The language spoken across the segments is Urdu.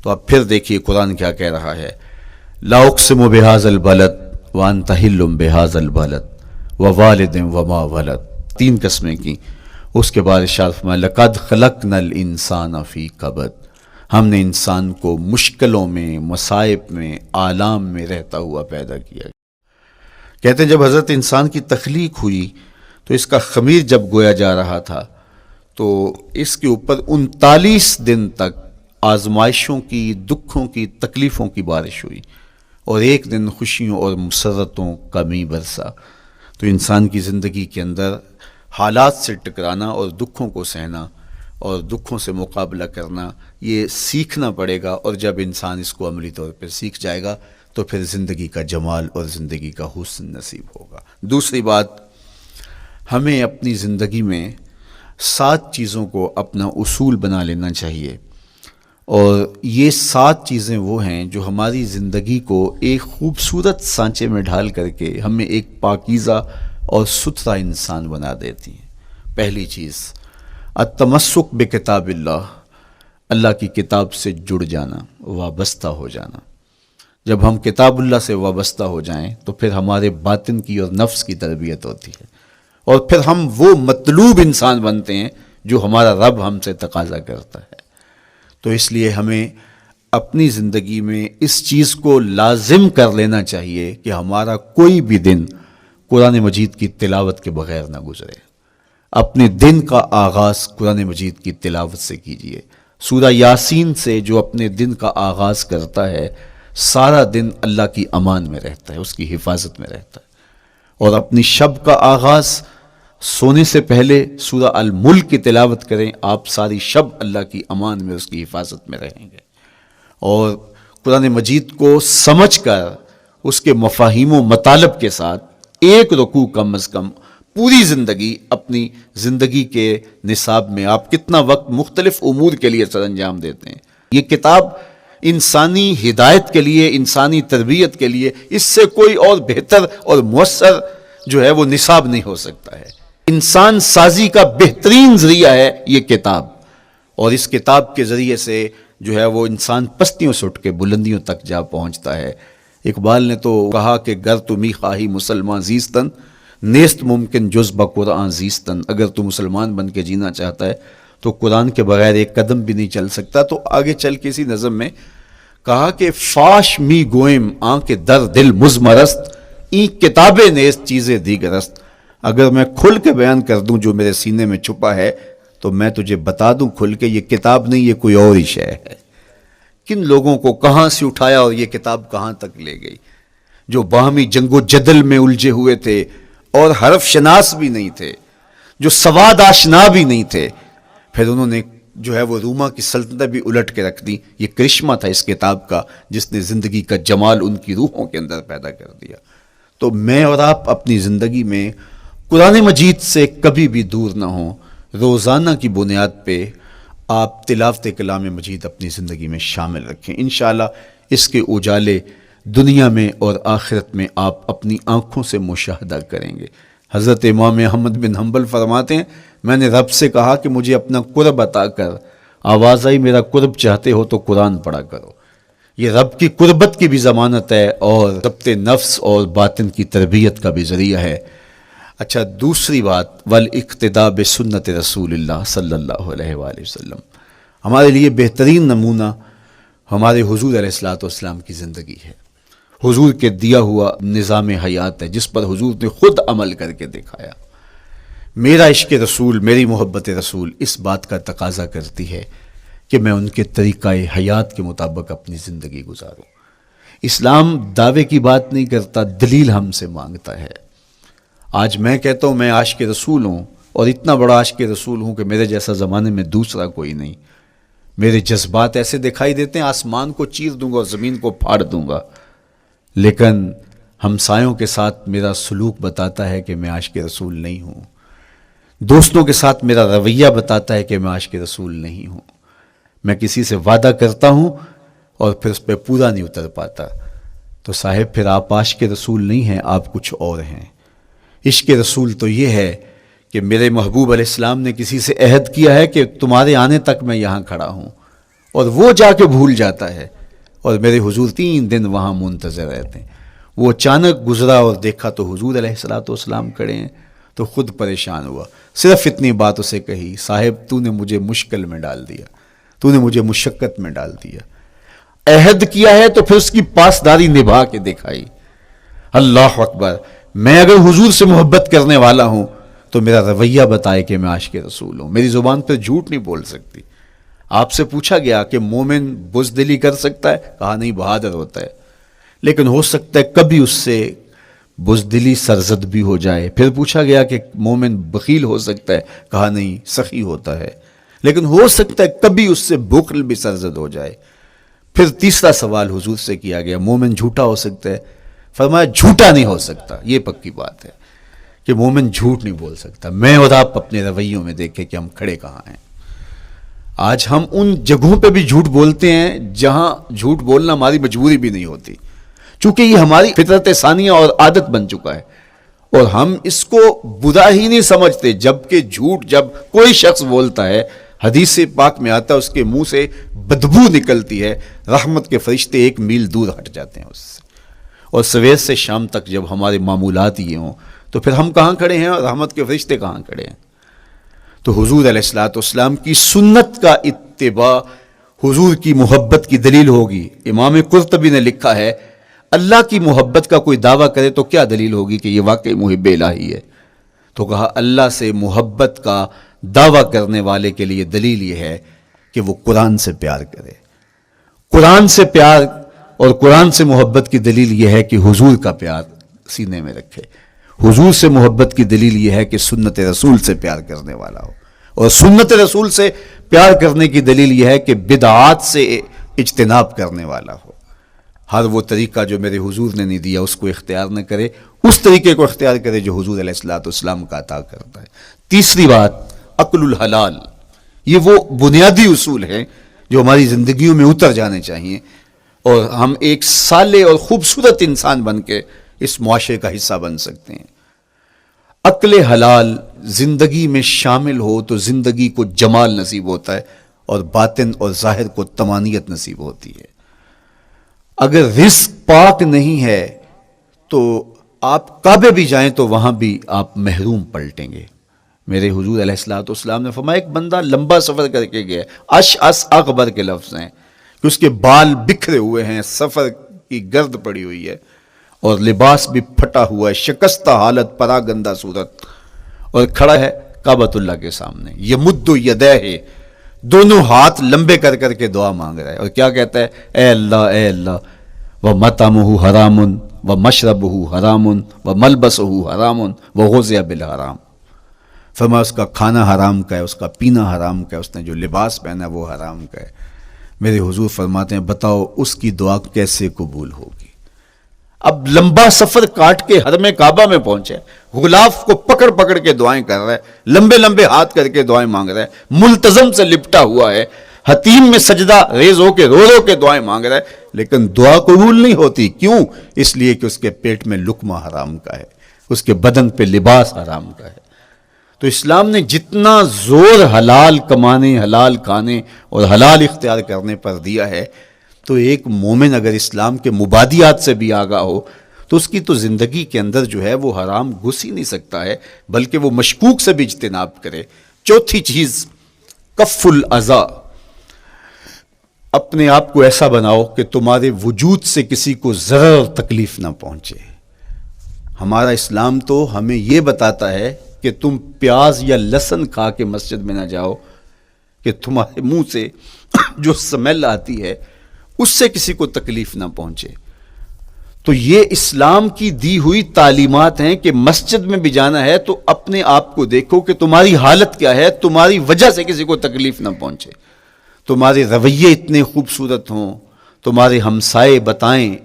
تو اب پھر دیکھیے قرآن کیا کہہ رہا ہے، لا اقسم بہذا البلد وانت حل بہذا البلد ووالد وما ولد، 3 قسمیں کی. اس کے بعد ارشاد فرمایا لقد خلقنا الانسان فی کبد، ہم نے انسان کو مشکلوں میں، مصائب میں، آلام میں رہتا ہوا پیدا کیا. کہتے ہیں جب حضرت انسان کی تخلیق ہوئی تو اس کا خمیر جب گویا جا رہا تھا تو اس کے اوپر 39 دن تک آزمائشوں کی، دکھوں کی، تکلیفوں کی بارش ہوئی، اور 1 دن خوشیوں اور مسرتوں کا می برسا. تو انسان کی زندگی کے اندر حالات سے ٹکرانا اور دکھوں کو سہنا اور دکھوں سے مقابلہ کرنا یہ سیکھنا پڑے گا، اور جب انسان اس کو عملی طور پر سیکھ جائے گا تو پھر زندگی کا جمال اور زندگی کا حسن نصیب ہوگا. دوسری بات، ہمیں اپنی زندگی میں 7 چیزوں کو اپنا اصول بنا لینا چاہیے، اور یہ 7 چیزیں وہ ہیں جو ہماری زندگی کو ایک خوبصورت سانچے میں ڈھال کر کے ہمیں ایک پاکیزہ اور ستھرا انسان بنا دیتی ہیں. پہلی چیز، التمسک بکتاب اللہ، اللہ کی کتاب سے جڑ جانا، وابستہ ہو جانا. جب ہم کتاب اللہ سے وابستہ ہو جائیں تو پھر ہمارے باطن کی اور نفس کی تربیت ہوتی ہے، اور پھر ہم وہ مطلوب انسان بنتے ہیں جو ہمارا رب ہم سے تقاضا کرتا ہے. تو اس لیے ہمیں اپنی زندگی میں اس چیز کو لازم کر لینا چاہیے کہ ہمارا کوئی بھی دن قرآن مجید کی تلاوت کے بغیر نہ گزرے. اپنے دن کا آغاز قرآن مجید کی تلاوت سے کیجیے. سورہ یاسین سے جو اپنے دن کا آغاز کرتا ہے سارا دن اللہ کی امان میں رہتا ہے، اس کی حفاظت میں رہتا ہے. اور اپنی شب کا آغاز سونے سے پہلے سورہ الملک کی تلاوت کریں، آپ ساری شب اللہ کی امان میں، اس کی حفاظت میں رہیں گے. اور قرآن مجید کو سمجھ کر اس کے مفاہیم و مطالب کے ساتھ 1 رکوع کم از کم پوری زندگی، اپنی زندگی کے نصاب میں آپ کتنا وقت مختلف امور کے لیے سر انجام دیتے ہیں. یہ کتاب انسانی ہدایت کے لیے، انسانی تربیت کے لیے، اس سے کوئی اور بہتر اور مؤثر جو ہے وہ نصاب نہیں ہو سکتا ہے. انسان سازی کا بہترین ذریعہ ہے یہ کتاب، اور اس کتاب کے ذریعے سے جو ہے وہ انسان پستیوں سے اٹھ کے بلندیوں تک جا پہنچتا ہے. اقبال نے تو کہا کہ گر تمی خواہی مسلمان زیستن، نیست ممکن جز بقرآن زیستن. اگر تو مسلمان بن کے جینا چاہتا ہے تو قرآن کے بغیر ایک قدم بھی نہیں چل سکتا. تو آگے چل کے اسی نظم میں کہا کہ فاش می گوئم آنکھ در دل مزمرست، این کتابیں نیست چیزیں دیگرست. اگر میں کھل کے بیان کر دوں جو میرے سینے میں چھپا ہے تو میں تجھے بتا دوں کھل کے یہ کتاب نہیں، یہ کوئی اور ہی شے ہے. کن لوگوں کو کہاں سے اٹھایا اور یہ کتاب کہاں تک لے گئی، جو باہمی جنگ و جدل میں الجھے ہوئے تھے اور حرف شناس بھی نہیں تھے، جو سواد آشنا بھی نہیں تھے، پھر انہوں نے جو ہے وہ روما کی سلطنت بھی الٹ کے رکھ دی. یہ کرشمہ تھا اس کتاب کا جس نے زندگی کا جمال ان کی روحوں کے اندر پیدا کر دیا. تو میں اور آپ اپنی زندگی میں قرآن مجید سے کبھی بھی دور نہ ہوں. روزانہ کی بنیاد پہ آپ تلاوت کلام مجید اپنی زندگی میں شامل رکھیں. انشاءاللہ اس کے اجالے دنیا میں اور آخرت میں آپ اپنی آنکھوں سے مشاہدہ کریں گے. حضرت امام احمد بن حنبل فرماتے ہیں میں نے رب سے کہا کہ مجھے اپنا قرب عطا کر. آواز آئی میرا قرب چاہتے ہو تو قرآن پڑھا کرو. یہ رب کی قربت کی بھی ضمانت ہے اور ضبط نفس اور باطن کی تربیت کا بھی ذریعہ ہے. اچھا، دوسری بات، والاقتداء بسنت رسول اللہ صلی اللہ علیہ وآلہ وسلم. ہمارے لیے بہترین نمونہ ہمارے حضور علیہ الصلوۃ والسلام کی زندگی ہے. حضور کے دیا ہوا نظام حیات ہے جس پر حضور نے خود عمل کر کے دکھایا. میرا عشق رسول، میری محبت رسول اس بات کا تقاضا کرتی ہے کہ میں ان کے طریقہ حیات کے مطابق اپنی زندگی گزاروں. اسلام دعوے کی بات نہیں کرتا، دلیل ہم سے مانگتا ہے. آج میں کہتا ہوں میں عاشق رسول ہوں، اور اتنا بڑا عاشق رسول ہوں کہ میرے جیسا زمانے میں دوسرا کوئی نہیں. میرے جذبات ایسے دکھائی دیتے ہیں آسمان کو چیر دوں گا اور زمین کو پھاڑ دوں گا، لیکن ہمسایوں کے ساتھ میرا سلوک بتاتا ہے کہ میں عاشق رسول نہیں ہوں. دوستوں کے ساتھ میرا رویہ بتاتا ہے کہ میں عاشق رسول نہیں ہوں. میں کسی سے وعدہ کرتا ہوں اور پھر اس پہ پورا نہیں اتر پاتا، تو صاحب پھر آپ عاشق رسول نہیں ہیں، آپ کچھ اور ہیں. عشق رسول تو یہ ہے کہ میرے محبوب علیہ السلام نے کسی سے عہد کیا ہے کہ تمہارے آنے تک میں یہاں کھڑا ہوں، اور وہ جا کے بھول جاتا ہے، اور میرے حضور 3 دن وہاں منتظر رہتے ہیں۔ وہ اچانک گزرا اور دیکھا تو حضور علیہ الصلوۃ والسلام کھڑے ہیں، تو خود پریشان ہوا، صرف اتنی بات اسے کہی، صاحب تو نے مجھے مشکل میں ڈال دیا، تو نے مجھے مشقت میں ڈال دیا، عہد کیا ہے تو پھر اس کی پاسداری نبھا کے دکھائی۔ اللہ اکبر، میں اگر حضور سے محبت کرنے والا ہوں تو میرا رویہ بتائے کہ میں عاشق رسول ہوں، میری زبان پہ جھوٹ نہیں بول سکتی۔ آپ سے پوچھا گیا کہ مومن بزدلی کر سکتا ہے؟ کہا نہیں، بہادر ہوتا ہے، لیکن ہو سکتا ہے کبھی اس سے بزدلی سرزد بھی ہو جائے۔ پھر پوچھا گیا کہ مومن بخیل ہو سکتا ہے؟ کہا نہیں، سخی ہوتا ہے، لیکن ہو سکتا ہے کبھی اس سے بخل بھی سرزد ہو جائے۔ پھر تیسرا سوال حضور سے کیا گیا، مومن جھوٹا ہو سکتا ہے؟ فرمایا جھوٹا نہیں ہو سکتا، یہ پکی بات ہے کہ مومن جھوٹ نہیں بول سکتا۔ میں اور آپ اپنے رویوں میں دیکھیں کہ ہم کھڑے کہاں ہیں۔ آج ہم ان جگہوں پہ بھی جھوٹ بولتے ہیں جہاں جھوٹ بولنا ہماری مجبوری بھی نہیں ہوتی، چونکہ یہ ہماری فطرت ثانیہ اور عادت بن چکا ہے، اور ہم اس کو برا ہی نہیں سمجھتے۔ جبکہ جھوٹ جب کوئی شخص بولتا ہے، حدیث پاک میں آتا ہے اس کے منہ سے بدبو نکلتی ہے، رحمت کے فرشتے 1 میل دور ہٹ جاتے ہیں اس سے۔ اور سویر سے شام تک جب ہمارے معمولات یہ ہوں تو پھر ہم کہاں کھڑے ہیں اور رحمت کے فرشتے کہاں کھڑے ہیں؟ تو حضور علیہ الصلوۃ والسلام کی سنت کا اتباع حضور کی محبت کی دلیل ہوگی۔ امام قرطبی نے لکھا ہے، اللہ کی محبت کا کوئی دعویٰ کرے تو کیا دلیل ہوگی کہ یہ واقعی محب الہی ہے؟ تو کہا اللہ سے محبت کا دعویٰ کرنے والے کے لیے دلیل یہ ہے کہ وہ قرآن سے پیار کرے۔ قرآن سے پیار اور قرآن سے محبت کی دلیل یہ ہے کہ حضور کا پیار سینے میں رکھے۔ حضور سے محبت کی دلیل یہ ہے کہ سنت رسول سے پیار کرنے والا ہو، اور سنت رسول سے پیار کرنے کی دلیل یہ ہے کہ بدعات سے اجتناب کرنے والا ہو۔ ہر وہ طریقہ جو میرے حضور نے نہیں دیا اس کو اختیار نہ کرے، اس طریقے کو اختیار کرے جو حضور علیہ الصلوۃ والسلام کا عطا کرتا ہے۔ تیسری بات، عقل الحلال۔ یہ وہ بنیادی اصول ہیں جو ہماری زندگیوں میں اتر جانے چاہیے، اور ہم ایک صالح اور خوبصورت انسان بن کے اس معاشرے کا حصہ بن سکتے ہیں۔ عقل حلال زندگی میں شامل ہو تو زندگی کو جمال نصیب ہوتا ہے، اور باطن اور ظاہر کو طمانینت نصیب ہوتی ہے۔ اگر رزق پاک نہیں ہے تو آپ کعبے بھی جائیں تو وہاں بھی آپ محروم پلٹیں گے۔ میرے حضور علیہ الصلوۃ والسلام نے فرمایا، ایک بندہ لمبا سفر کر کے گیا، اشعث اغبر کے لفظ ہیں کہ اس کے بال بکھرے ہوئے ہیں، سفر کی گرد پڑی ہوئی ہے، اور لباس بھی پھٹا ہوا ہے، شکستہ حالت، پراگندہ صورت، اور کھڑا ہے کعبۃ اللہ کے سامنے، یمد یدیہ، دونوں ہاتھ لمبے کر کر کے دعا مانگ رہا ہے، اور کیا کہتا ہے؟ اے اللہ، وَمَطْعَمُهُ حَرَامٌ وَمَشْرَبُهُ حَرَامٌ وَمَلْبَسُهُ حَرَامٌ وَغُذِّيَ بِالْحَرَام۔ فرمایا اس کا کھانا حرام کا ہے، اس کا پینا حرام کا ہے، اس نے جو لباس پہنا وہ حرام کا ہے۔ میرے حضور فرماتے ہیں، بتاؤ اس کی دعا کیسے قبول ہوگی؟ اب لمبا سفر کاٹ کے حرم کعبہ میں پہنچے، غلاف کو پکڑ پکڑ کے دعائیں کر رہا ہے، لمبے لمبے ہاتھ کر کے دعائیں مانگ رہا ہے، ملتزم سے لپٹا ہوا ہے، حتیم میں سجدہ ریز ہو کے رو رو کے دعائیں مانگ رہا ہے، لیکن دعا قبول نہیں ہوتی۔ کیوں؟ اس لیے کہ اس کے پیٹ میں لقمہ حرام کا ہے، اس کے بدن پہ لباس حرام کا ہے۔ تو اسلام نے جتنا زور حلال کمانے، حلال کھانے اور حلال اختیار کرنے پر دیا ہے، تو ایک مومن اگر اسلام کے مبادیات سے بھی آگاہ ہو تو اس کی تو زندگی کے اندر جو ہے وہ حرام گھس ہی نہیں سکتا ہے، بلکہ وہ مشکوک سے بھی اجتناب کرے۔ چوتھی چیز، کف الاذی۔ اپنے آپ کو ایسا بناؤ کہ تمہارے وجود سے کسی کو ضرر اور تکلیف نہ پہنچے۔ ہمارا اسلام تو ہمیں یہ بتاتا ہے کہ تم پیاز یا لہسن کھا کے مسجد میں نہ جاؤ کہ تمہارے منہ سے جو سمیل آتی ہے اس سے کسی کو تکلیف نہ پہنچے۔ تو یہ اسلام کی دی ہوئی تعلیمات ہیں کہ مسجد میں بھی جانا ہے تو اپنے آپ کو دیکھو کہ تمہاری حالت کیا ہے، تمہاری وجہ سے کسی کو تکلیف نہ پہنچے، تمہارے رویے اتنے خوبصورت ہوں، تمہارے ہمسائے بتائیں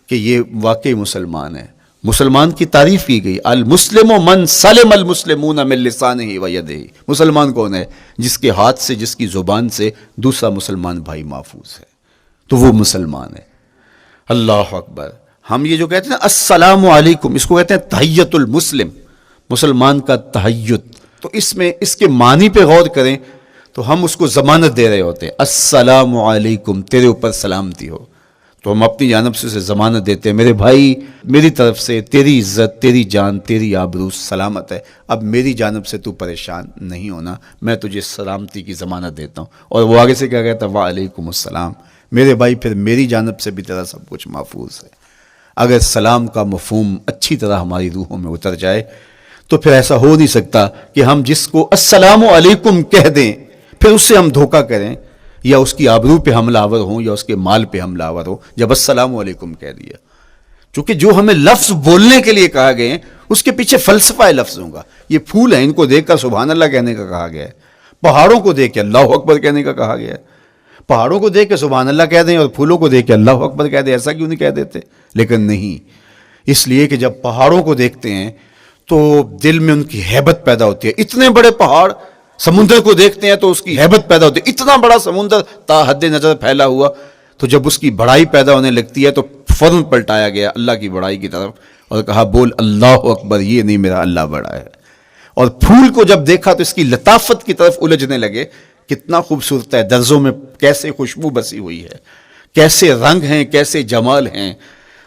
کہ یہ واقعی مسلمان ہے۔ مسلمان کی تعریف کی گئی، المسلم من سلم المسلمون من لسانہ و یدہ۔ مسلمان کون ہے؟ جس کے ہاتھ سے، جس کی زبان سے دوسرا مسلمان بھائی محفوظ ہے، تو وہ مسلمان ہے۔ اللہ اکبر۔ ہم یہ جو کہتے ہیں السلام علیکم، اس کو کہتے ہیں تحیت المسلم، مسلمان کا تحیت۔ تو اس میں اس کے معنی پہ غور کریں تو ہم اس کو ضمانت دے رہے ہوتے ہیں، السلام علیکم، تیرے اوپر سلامتی ہو، تو ہم اپنی جانب سے اسے ضمانت دیتے ہیں، میرے بھائی میری طرف سے تیری عزت، تیری جان، تیری آبرو سلامت ہے، اب میری جانب سے تو پریشان نہیں ہونا، میں تجھے سلامتی کی ضمانت دیتا ہوں۔ اور وہ آگے سے کیا کہتا ہے، وعلیکم السلام، میرے بھائی پھر میری جانب سے بھی تیرا سب کچھ محفوظ ہے۔ اگر سلام کا مفہوم اچھی طرح ہماری روحوں میں اتر جائے تو پھر ایسا ہو نہیں سکتا کہ ہم جس کو السلام علیکم کہہ دیں پھر اس سے ہم دھوکہ کریں یا اس کی آبرو پہ حملہ آور ہوں یا اس کے مال پہ حملہ آور ہو جب السلام علیکم کہہ دیا۔ چونکہ جو ہمیں لفظ بولنے کے لیے کہا گئے ہیں اس کے پیچھے فلسفہ ہے لفظوں کا۔ یہ پھول ہیں، ان کو دیکھ کر سبحان اللہ کہنے کا کہا گیا ہے، پہاڑوں کو دیکھ کے اللہ اکبر کہنے کا کہا گیا ہے۔ پہاڑوں کو دیکھ کے سبحان اللہ کہہ دیں اور پھولوں کو دیکھ کے اللہ اکبر کہہ دیں، ایسا کیوں نہیں کہہ دیتے؟ لیکن نہیں، اس لیے کہ جب پہاڑوں کو دیکھتے ہیں تو دل میں ان کی ہیبت پیدا ہوتی ہے۔ اتنے بڑے پہاڑ، سمندر کو دیکھتے ہیں تو اس کی ہیبت پیدا ہوتی ہے، اتنا بڑا سمندر تا حد نظر پھیلا ہوا، تو جب اس کی بڑائی پیدا ہونے لگتی ہے تو فوراً پلٹایا گیا اللہ کی بڑائی کی طرف اور کہا بول اللہ اکبر، یہ نہیں میرا اللہ بڑا ہے۔ اور پھول کو جب دیکھا تو اس کی لطافت کی طرف الجھنے لگے، کتنا خوبصورت ہے، درزوں میں کیسے خوشبو بسی ہوئی ہے، کیسے رنگ ہیں، کیسے جمال ہیں،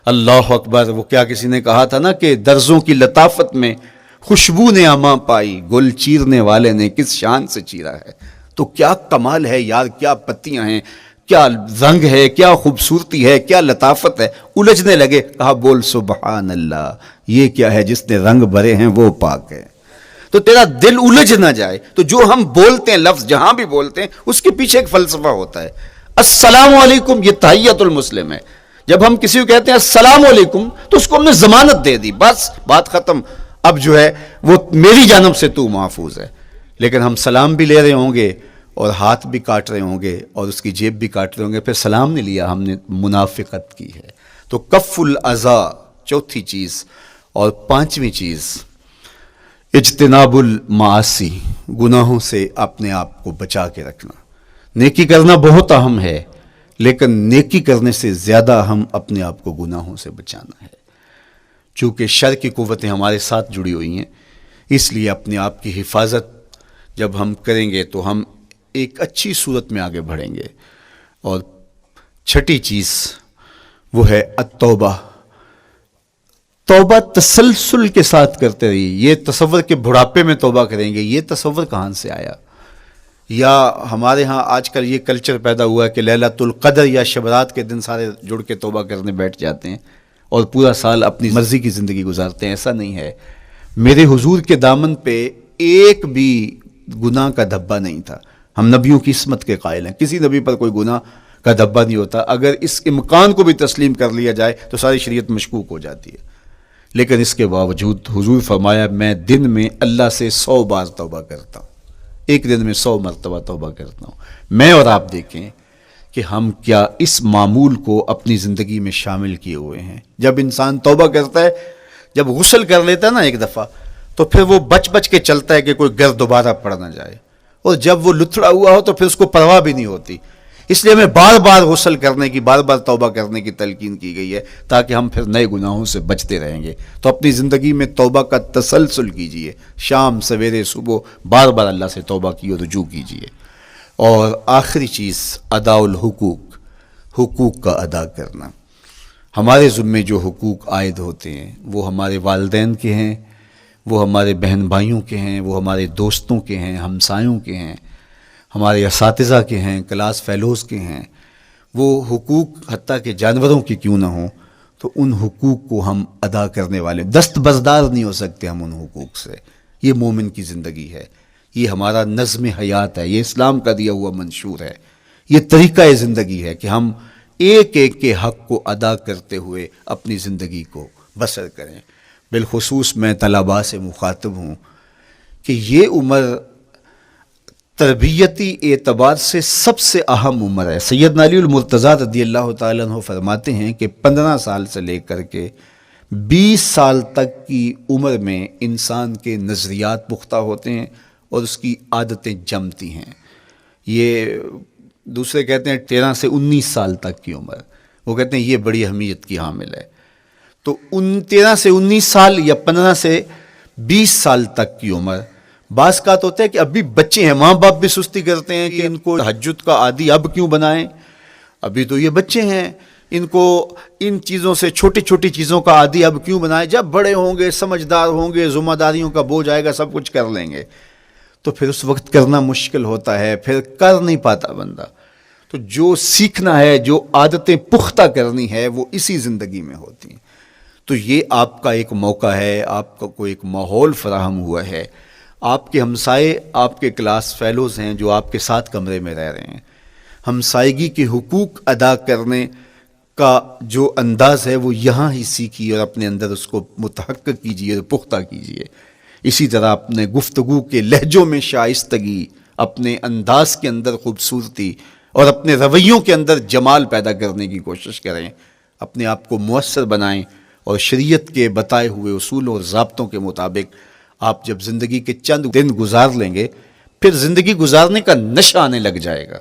اللہ اکبر۔ وہ کیا کسی نے کہا تھا نا کہ درزوں کی لطافت میں خوشبو نے اماں پائی، گل چیرنے والے نے کس شان سے چیرا ہے۔ تو کیا کمال ہے یار، کیا پتیاں ہیں، کیا رنگ ہے، کیا خوبصورتی ہے، کیا لطافت ہے۔ الجھنے لگے، کہا بول سبحان اللہ، یہ کیا ہے، جس نے رنگ بھرے ہیں وہ پاک ہے۔ تو تیرا دل الجھ نہ جائے تو جو ہم بولتے ہیں لفظ جہاں بھی بولتے ہیں اس کے پیچھے ایک فلسفہ ہوتا ہے۔ السلام علیکم یہ تحیت المسلم ہے۔ جب ہم کسی کو کہتے ہیں السلام علیکم تو اس کو ہم نے ضمانت دے دی، بس بات ختم، اب جو ہے وہ میری جانب سے تو محفوظ ہے۔ لیکن ہم سلام بھی لے رہے ہوں گے اور ہاتھ بھی کاٹ رہے ہوں گے اور اس کی جیب بھی کاٹ رہے ہوں گے، پھر سلام نہیں لیا، ہم نے منافقت کی ہے۔ تو کف الاذی چوتھی چیز، اور پانچویں چیز اجتناب المعاصی، گناہوں سے اپنے آپ کو بچا کے رکھنا۔ نیکی کرنا بہت اہم ہے لیکن نیکی کرنے سے زیادہ ہم اپنے آپ کو گناہوں سے بچانا ہے، چونکہ شر کی قوتیں ہمارے ساتھ جڑی ہوئی ہیں، اس لیے اپنے آپ کی حفاظت جب ہم کریں گے تو ہم ایک اچھی صورت میں آگے بڑھیں گے۔ اور چھٹی چیز وہ ہے التوبہ، توبہ تسلسل کے ساتھ کرتے رہیے۔ یہ تصور کہ بڑھاپے میں توبہ کریں گے، یہ تصور کہاں سے آیا؟ یا ہمارے ہاں آج کل یہ کلچر پیدا ہوا ہے کہ لیلۃ القدر یا شبرات کے دن سارے جڑ کے توبہ کرنے بیٹھ جاتے ہیں اور پورا سال اپنی مرضی کی زندگی گزارتے ہیں۔ ایسا نہیں ہے، میرے حضور کے دامن پہ ایک بھی گناہ کا دھبا نہیں تھا۔ ہم نبیوں کی عصمت کے قائل ہیں، کسی نبی پر کوئی گناہ کا دھبا نہیں ہوتا۔ اگر اس امکان کو بھی تسلیم کر لیا جائے تو ساری شریعت مشکوک ہو جاتی ہے، لیکن اس کے باوجود حضور فرمایا میں دن میں اللہ سے 100 بار توبہ کرتا ہوں، ایک دن میں 100 مرتبہ توبہ کرتا ہوں۔ میں اور آپ دیکھیں کہ ہم کیا اس معمول کو اپنی زندگی میں شامل کیے ہوئے ہیں۔ جب انسان توبہ کرتا ہے، جب غسل کر لیتا ہے نا ایک دفعہ، تو پھر وہ بچ بچ کے چلتا ہے کہ کوئی گرد دوبارہ پڑ نہ جائے، اور جب وہ لتھڑا ہوا ہو تو پھر اس کو پرواہ بھی نہیں ہوتی۔ اس لیے ہمیں بار بار غسل کرنے کی، بار بار توبہ کرنے کی تلقین کی گئی ہے تاکہ ہم پھر نئے گناہوں سے بچتے رہیں گے۔ تو اپنی زندگی میں توبہ کا تسلسل کیجئے، شام سویرے صبح بار بار اللہ سے توبہ کی اور رجوع کیجئے۔ اور آخری چیز ادا الحقوق، حقوق کا ادا کرنا۔ ہمارے ذمے جو حقوق عائد ہوتے ہیں وہ ہمارے والدین کے ہیں، وہ ہمارے بہن بھائیوں کے ہیں، وہ ہمارے دوستوں کے ہیں، ہمسایوں کے ہیں، ہمارے اساتذہ کے ہیں، کلاس فیلوز کے ہیں۔ وہ حقوق حتیٰ کہ جانوروں کی کیوں نہ ہوں تو ان حقوق کو ہم ادا کرنے والے، دست بردار نہیں ہو سکتے ہم ان حقوق سے۔ یہ مومن کی زندگی ہے، یہ ہمارا نظم حیات ہے، یہ اسلام کا دیا ہوا منشور ہے، یہ طریقہ زندگی ہے کہ ہم ایک ایک کے حق کو ادا کرتے ہوئے اپنی زندگی کو بسر کریں۔ بالخصوص میں طلباء سے مخاطب ہوں کہ یہ عمر تربیتی اعتبار سے سب سے اہم عمر ہے۔ سیدنا علی المرتضیٰ رضی اللہ تعالیٰ عنہ فرماتے ہیں کہ 15 سال سے لے کر کے 20 سال تک کی عمر میں انسان کے نظریات پختہ ہوتے ہیں اور اس کی عادتیں جمتی ہیں۔ یہ دوسرے کہتے ہیں 13 سے 19 سال تک کی عمر، وہ کہتے ہیں یہ بڑی اہمیت کی حامل ہے۔ تو 13 سے 19 سال یا 15 سے 20 سال تک کی عمر بعض کا تو ہوتا ہے کہ ابھی بچے ہیں، ماں باپ بھی سستی کرتے ہیں کہ ان کو تہجد کا عادی اب کیوں بنائیں، ابھی تو یہ بچے ہیں، ان کو ان چیزوں سے، چھوٹی چھوٹی چیزوں کا عادی اب کیوں بنائیں، جب بڑے ہوں گے، سمجھدار ہوں گے، ذمہ داریوں کا بوجھ آئے گا، سب کچھ کر لیں گے، تو پھر اس وقت کرنا مشکل ہوتا ہے، پھر کر نہیں پاتا بندہ۔ تو جو سیکھنا ہے، جو عادتیں پختہ کرنی ہے، وہ اسی زندگی میں ہوتی ہیں۔ تو یہ آپ کا ایک موقع ہے، آپ کا کوئی ایک ماحول فراہم ہوا ہے، آپ کے ہمسائے آپ کے کلاس فیلوز ہیں جو آپ کے ساتھ کمرے میں رہ رہے ہیں، ہمسائیگی کے حقوق ادا کرنے کا جو انداز ہے وہ یہاں ہی سیکھیے اور اپنے اندر اس کو متحقق کیجیے اور پختہ کیجیے۔ اسی طرح اپنے گفتگو کے لہجوں میں شائستگی، اپنے انداز کے اندر خوبصورتی اور اپنے رویوں کے اندر جمال پیدا کرنے کی کوشش کریں، اپنے آپ کو مؤثر بنائیں، اور شریعت کے بتائے ہوئے اصولوں اور ضابطوں کے مطابق آپ جب زندگی کے چند دن گزار لیں گے، پھر زندگی گزارنے کا نشہ آنے لگ جائے گا۔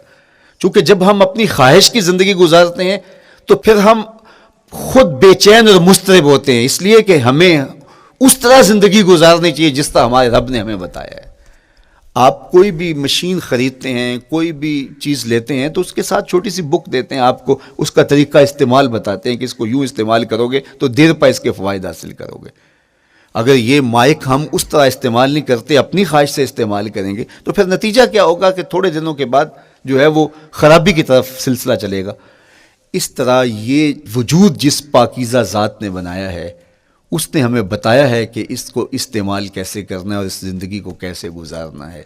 چونکہ جب ہم اپنی خواہش کی زندگی گزارتے ہیں تو پھر ہم خود بے چین اور مضطرب ہوتے ہیں، اس لیے کہ ہمیں اس طرح زندگی گزارنی چاہیے جس طرح ہمارے رب نے ہمیں بتایا ہے۔ آپ کوئی بھی مشین خریدتے ہیں، کوئی بھی چیز لیتے ہیں تو اس کے ساتھ چھوٹی سی بک دیتے ہیں، آپ کو اس کا طریقہ استعمال بتاتے ہیں کہ اس کو یوں استعمال کرو گے تو دیر پا اس کے فوائد حاصل کرو گے۔ اگر یہ مائک ہم اس طرح استعمال نہیں کرتے، اپنی خواہش سے استعمال کریں گے تو پھر نتیجہ کیا ہوگا کہ تھوڑے دنوں کے بعد جو ہے وہ خرابی کی طرف سلسلہ چلے گا۔ اس طرح یہ وجود جس پاکیزہ ذات نے بنایا ہے، اس نے ہمیں بتایا ہے کہ اس کو استعمال کیسے کرنا ہے اور اس زندگی کو کیسے گزارنا ہے۔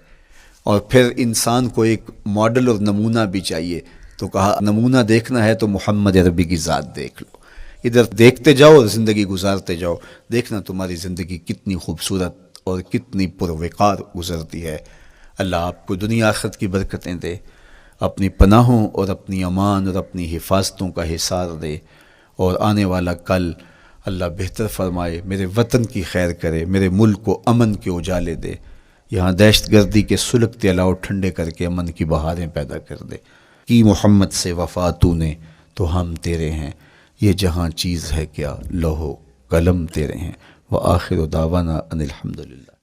اور پھر انسان کو ایک ماڈل اور نمونہ بھی چاہیے، تو کہا نمونہ دیکھنا ہے تو محمد عربی کی ذات دیکھ لو، ادھر دیکھتے جاؤ اور زندگی گزارتے جاؤ، دیکھنا تمہاری زندگی کتنی خوبصورت اور کتنی پروقار گزرتی ہے۔ اللہ آپ کو دنیا آخرت کی برکتیں دے، اپنی پناہوں اور اپنی امان اور اپنی حفاظتوں کا حصار دے، اور آنے والا کل اللہ بہتر فرمائے، میرے وطن کی خیر کرے، میرے ملک کو امن کے اجالے دے، یہاں دہشت گردی کے سلگتے الاؤ ٹھنڈے کر کے امن کی بہاریں پیدا کر دے۔ کی محمد سے وفا تو نے تو ہم تیرے ہیں، یہ جہاں چیز ہے کیا لوح و قلم تیرے ہیں۔ وآخر دعوانا ان الحمدللہ۔